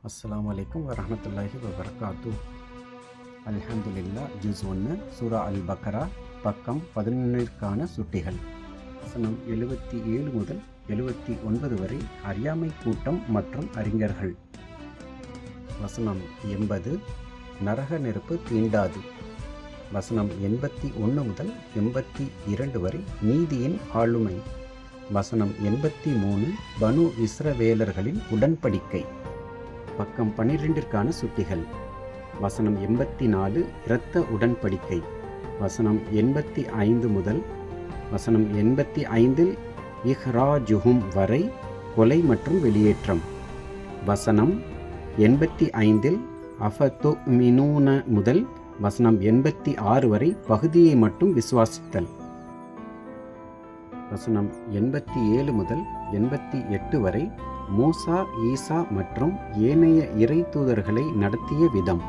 அஸ்ஸலாமு அலைக்கும் வரஹ்மத்துல்லாஹி வபரகாத்து. அல்ஹம்துலில்லா. ஜுஸ் 1 சூரா அல் பக்கரா பக்கம் 11ற்கான சுட்டிகள். வசனம் 77 முதல் 79 வரை அறியாமை கூட்டம் மற்றும் அறிஞர்கள். வசனம் 80 நரக நெருப்பு தீண்டாது. வசனம் 81 முதல் 82 வரை நீதியின் ஆளுமை. வசனம் 83 பனு இஸ்ரவேலர்களின் உடன்படிக்கை. பக்கம் 12ற்கான சுட்டிகள். வசனம் 84 இரத்த உடன்படிக்கை. வசனம் 85 முதல் வசனம் 85 இஹ்ராஜுஹும் வரை கொலை மற்றும் வெளியேற்றம். வசனம் 85 அஃபத்து மினூன முதல் வசனம் 86 வரை பகுதியை மட்டும் விசுவாசித்தல். வசனம் 87 முதல் 88 வரை மூசா, ஈசா மற்றும் ஏனைய இறை தூதர்களை நடத்திய விதம்.